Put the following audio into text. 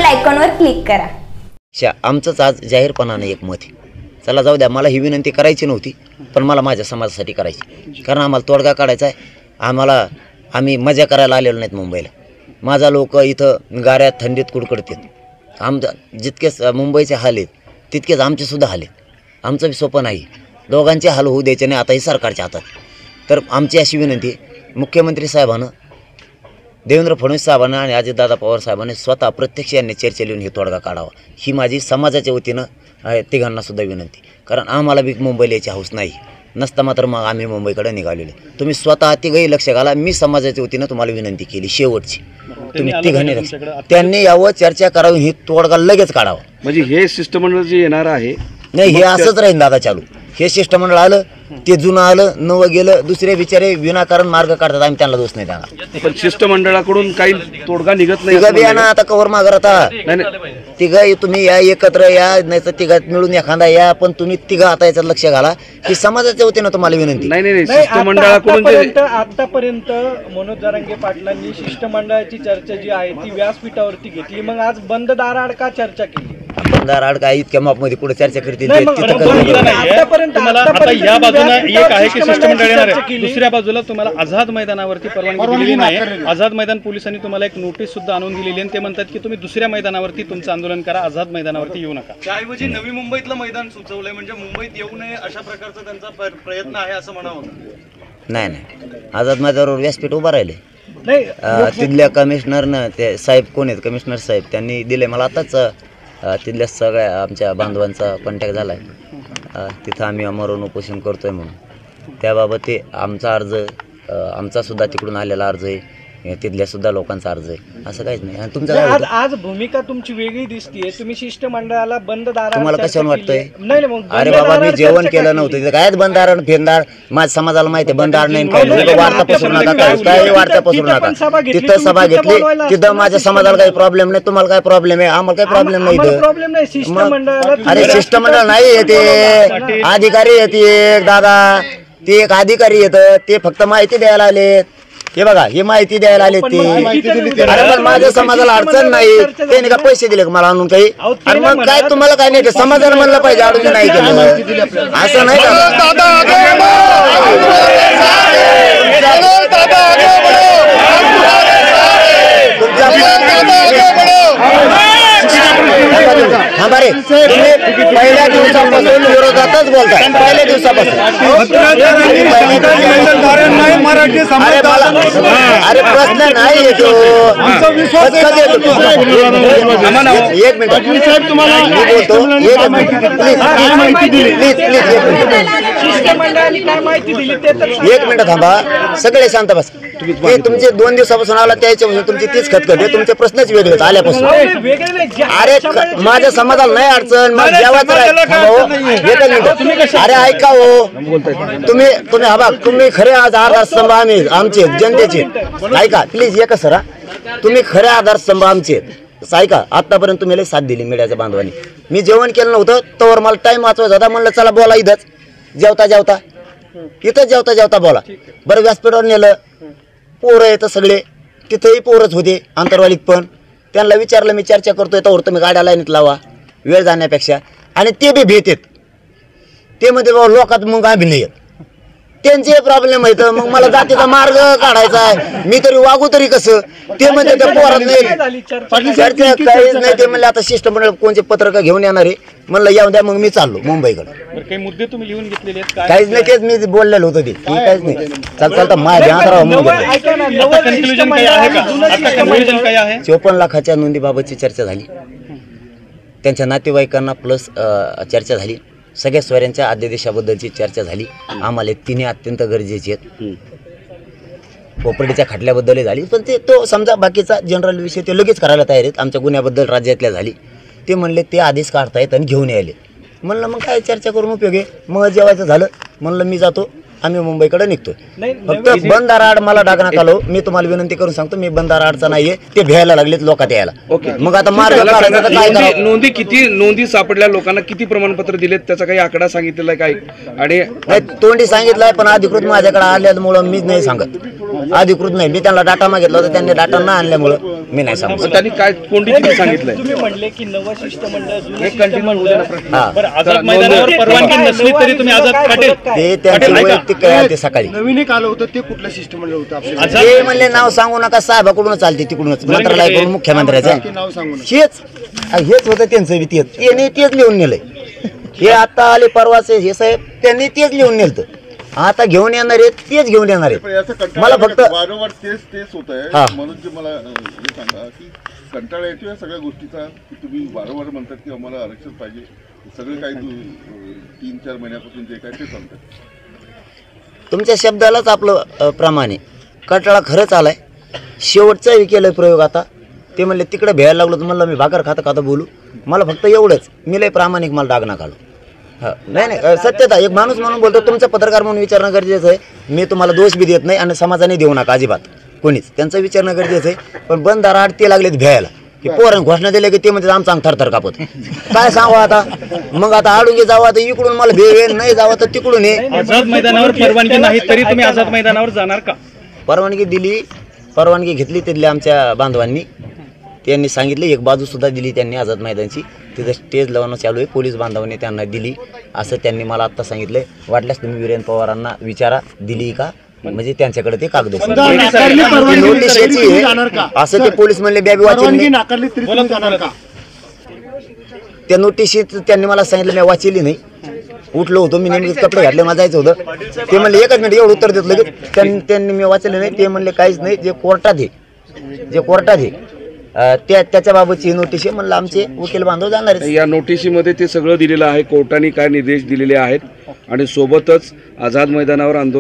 आयकॉनवर क्लिक करा। आमचंच आज जाहीरपणाने एक मत आहे, चला जाऊ द्या, मला ही विनंती करायची नव्हती पण मला माझ्या समाजासाठी करायची, कारण आम्हाला तोडगा काढायचा आहे। आम्ही मजा करायला आलेलो नाहीत मुंबईला। माझा लोक इथं गाऱ्यात थंडीत कुडकुडतात। जितकेच मुंबईचे हाल आहेत तितकेच आमचेसुद्धा हाल आहेत। आमचं स्वप्न नाही, दोघांचे हाल होऊ द्यायचे नाही, आताही सरकारच्या हातात। तर आमची अशी विनंती, मुख्यमंत्री साहेबांनं, देवेंद्र फडणवीस साहेबांना आणि अजितदादा पवार साहेबांनी स्वतः प्रत्यक्ष यांनी चर्चा लिहून हे तोडगा काढावा, ही माझी समाजाच्या वतीनं तिघांनासुद्धा विनंती। कारण आम्हाला बी मुंबईला यायची हौस नाही, नसता मात्र मग आम्ही मुंबईकडे निघालेले। तुम्ही स्वतः तिघही लक्ष घाला, मी समाजाच्या वतीनं तुम्हाला विनंती केली शेवटची, तुम्ही तिघांनी लक्ष, त्यांनी यावं, चर्चा करावी, ही तोडगा लगेच काढावा। म्हणजे हे शिष्टमंडळ जे येणार आहे, नाही हे असंच राहील दादा चालू। हे शिष्टमंडळ आलं, ते जुनं आलं, नवं गेलं, दुसरे बिचारे विनाकारण मार्ग काढतात, आम्ही त्यांना दोष नाही देणार। पण शिष्टमंडळाकडून काही तोडगा निघत नाही, तिघं बिया ना आता कवर मागर आता तिघं तुम्ही या एकत्र या, नाही तर तिघात मिळून एखादा या, पण तुम्ही तिघं आता याच्यात लक्ष घाला, ही समाजाच्या वतीनं तुम्हाला विनंती। नाही शिष्टमंडळाकडून आतापर्यंत मनोज जरांगे पाटलांनी शिष्टमंडळाची चर्चा जी आहे ती व्यासपीठावरती घेतली, मग आज बंद दाराआड का चर्चा केली? बंदार आड काय इतक्या मापमध्ये कुठे चर्चा करतील? या बाजूला एक आहे की शिष्टमंडळ येणार आहे, दुसऱ्या बाजूला तुम्हाला आझाद मैदानावरती परवानगी दिलेली नाही। आझाद मैदान पोलिसांनी तुम्हाला एक नोटीस सुद्धा आणून दिलेली आहे, ते म्हणतात की तुम्ही दुसऱ्या मैदानावरती तुमचं आंदोलन करा, आझाद मैदानावरती येऊ नका। त्याऐवजी नवी मुंबईतलं मैदान सुचवलंय, म्हणजे मुंबईत येऊ नये अशा प्रकारचा त्यांचा प्रयत्न आहे असं म्हणावं। नाही, आझाद मैदानावर व्यासपीठ उभं राहिले नाही। तिथल्या कमिशनरनं, ते साहेब कोण आहेत, कमिशनर साहेब, त्यांनी दिले मला आताच। तिथल्या सगळ्या आमच्या बांधवांचा कॉन्टॅक्ट झाला आहे, तिथं आम्ही अमरून उपोषण करतोय म्हणून। त्याबाबत ते आमचा अर्ज, आमचासुद्धा तिकडून आलेला अर्ज आहे, तिथल्यासुद्धा लोकांचा अर्ज आहे, असं काहीच नाही। आणि तुमचं आज भूमिका तुमची वेगळी दिसतीये, तुम्ही शिष्टमंडळाला बंद दाराआड तुम्हाला कशावर वाटतंय? अरे बाबा, मी जेवण केलं नव्हतं तिथं, काय बंद दाराआड फेंदार, माझ्या समाजाला माहिती आहे, बंद दार नाही, काही वार्ता पसरू नका, काही वार्ता पसरू नका। तिथं सभा घेतली, तिथं माझ्या समाजाला काही प्रॉब्लेम नाही, तुम्हाला काय प्रॉब्लेम आहे? आम्हाला काही प्रॉब्लेम नाही इथं। अरे शिष्टमंडळ नाही येते, अधिकारी येते दादा, ते एक अधिकारी येतं, ते फक्त माहिती द्यायला आलेत। हे बघा, हे माहिती द्यायला आले ते, अरे पण माझ्या समाजाला अडचण नाही, त्याने का पैसे दिले का मला आणून काही? अरे मग काय तुम्हाला काय नाही, समाजाला म्हणलं पाहिजे, अडचण नाही केलं असं नाही रे, तुम्ही पहिल्या दिवसापासून विरोधातच बोलताय, पहिल्या दिवसापासून। अरे प्रश्न नाही येतो, एक मिनिट थांबा, सगळे शांत बस। तुमचे 2 दिवसापासून आला, त्याच्यापासून तुमची तीच खतखत आहे, तुमचे प्रश्नच वेगळेच आल्यापासून। अरे माझ्या समाजाला नाही अडचण, मग जेवायचं अरे ऐका हो, तुम्ही हवा, तुम्ही खरे आधारस्तंभ आम्ही आमचे जनतेचे, ऐका प्लीज, एक सरा, तुम्ही खरे आधारस्तंभ आमचे ऐका। आतापर्यंत तुम्ही साथ दिली मीडियाच्या बांधवांनी। मी जेवण केलं नव्हतं तर मला टाइम वाचवायचा होता, म्हणलं चला बोला इथंच, जेवता जेवता बोला। बरं व्यासपीठावर नेलं, पोरं येतं सगळे, तिथेही पोरच होते, आंतरवालीत पण। त्यांना विचारलं, मी चर्चा करतोय तर तुम्ही गाड्या लाईनीत लावा वेळ जाण्यापेक्षा, आणि ते बी भेटेत, ते मध्ये लोकात मग आम्ही नाही येत, त्यांचे प्रॉब्लेम आहेत, मग मला जातीचा मार्ग काढायचा आहे, मी तरी वागू तरी कसं? ते म्हणजे त्या पोरात नाही चर्चा काहीच नाही। ते म्हणले आता शिष्टमंडळ कोणते पत्रक घेऊन येणार आहे, म्हणलं येऊन द्या, मग मी चाललो मुंबईकडे। काही मुद्दे तुम्ही लिहून घेतलेले आहेत? काहीच नाही, तेच मी बोललेलो होतं, ते काहीच नाही। चालता माझ्या 54 लाखाच्या नोंदीबाबतची चर्चा झाली, त्यांच्या नातेवाईकांना प्लस चर्चा झाली, सगळ्या सोयऱ्यांच्या अध्यादेशाबद्दलची चर्चा झाली। आम्हाला तिन्ही अत्यंत गरजेचे आहेत, प्रॉपर्टीच्या खटल्याबद्दलही झाली, पण ते तो समजा बाकीचा जनरल विषय ते लगेच करायला तयार आहेत। आमच्या गुन्ह्याबद्दल राज्यातल्या झाली, ते म्हणले ते आदेश काढतायत आणि घेऊन यायले। म्हणलं मग काय चर्चा करून उपयोग आहे? मग जेवायचं झालं, म्हणलं मी जातो, आम्ही मुंबईकडे निघतोय। फक्त बंद दाराआड मला डागण्यात आलो, मी तुम्हाला विनंती करून सांगतो, मी बंद दाराआडचा नाहीये, ते भ्यायला लागलेत लोकात यायला। मग आता मार्ग काढायचा तर काय करावं? नोंदी किती, नोंदी सापडल्या लोकांना किती प्रमाणपत्र दिलेत, त्याचा काही आकडा सांगितलेला आहे काय? आणि नाही, तोंडी सांगितलंय, पण अधिकृत माझ्याकडे आल्यामुळं मीच नाही सांगत, अधिकृत नाही। मी त्यांना डाटा मागितला होता, त्यांनी डाटा न आणल्यामुळं मी नाही सांगू पण त्यांनी काय कोणती तिकीट सांगितलंय? तुम्ही म्हणले की नवं शिष्टमंडळ जुनं हे कंटिन्यू होऊ दे ना प्रश्न. हा बरं, आझाद मैदानावर परवानगी नसली तरी तुम्ही आझाद पाटील ते त्यांचे वैयक्तिक काय आहे ते सकाळी नवीन एक आलं होतं ते कुठलं शिष्टमंडळ होतं आपल्याला आझाद ते म्हणले नाव सांगू नका साहेबाकडून चालते तिकडूनच मंत्रालयाकडून मुख्यमंत्र्याचं ते नाव सांगू नका. हेच होतं त्यांचं तेच त्यांनी तेच लिहून नेलंय हे आता आले परवाचे हे साहेब त्यांनी तेच लिहून नेलं आता घेऊन येणार आहेत तेच घेऊन येणार पण आहेत याचा कंटाळा मला फक्त वारंवार तेच होत हा. आहे म्हणून जे मला हे सांगा की कंटाळा येतो या सगळ्या गोष्टीचा की तुम्ही वारंवार म्हणतात की आम्हाला आरक्षण पाहिजे सगळं काही 3-4 महिन्यापासून जे काय ते सांगतात तुमच्या शब्दालाच आपलं प्रमाण आहे कंटाळा खरंच आलाय शेवटचाही केलंय प्रयोग आता ते म्हणले तिकडे भ्यायला लागलो तर म्हणलं मी भाकर खाता खाता बोलू मला फक्त एवढंच मी लय प्रामाणिक मला डाग ना काढू हा नाही सत्यता एक माणूस म्हणून बोलतो तुमचा पत्रकार म्हणून विचारणं गरजेचं आहे मी तुम्हाला दोष बी देत नाही आणि समाजाने देऊ नका अजिबात कोणीच त्यांचं विचारणं गरजेचं आहे पण बंद दाराआड ते लागलेत भ्यायला की पोरांनी घोषणा दिल्या की ते म्हणजे आमचा अंग थरथर कापत काय सांगू आता मग आता आडून जावं तर इकडून मला भेळ नाही जावं तर तिकडून ये आझाद मैदानावर परवानगी नाही तरी तुम्ही आझाद मैदानावर जाणार का? परवानगी दिली परवानगी घेतली तिथल्या आमच्या बांधवांनी त्यांनी सांगितलं एक बाजू सुद्धा दिली त्यांनी आझाद मैदानची तिथं स्टेज लावणं चालू आहे पोलीस बांधवांनी त्यांना दिली असं त्यांनी मला आत्ता सांगितलंय वाटल्यास तुम्ही वीरेंद्र पवारांना विचारा दिली का म्हणजे त्यांच्याकडे ते कागद नाकारली परवानगी नोटीस तरी याची तुम्ही आहे. जाणार का? असं ते पोलीस म्हणले बॅबी परवानगी वाचली नाकारली तरी तुम्ही जाणार का? त्या नोटीशीत त्यांनी मला सांगितलं मी वाचली नाही उठलो होतो मी नेमके कपडे घातले मला जायचं होतं ते म्हणले एकच मिनिट एवढं उत्तर देत लगेच त्यांनी मी वाचले नाही ते म्हणले काहीच नाही जे कोर्टात आहे त्याच्या बाबतची नोटीस आहे म्हणलं आमचे वकील बांधव जाणार आहेत या नोटिशीमध्ये ते सगळं दिलेलं आहे कोर्टाने काय निर्देश दिलेले आहेत आणि सोबतच आझाद मैदानावर आंदोलन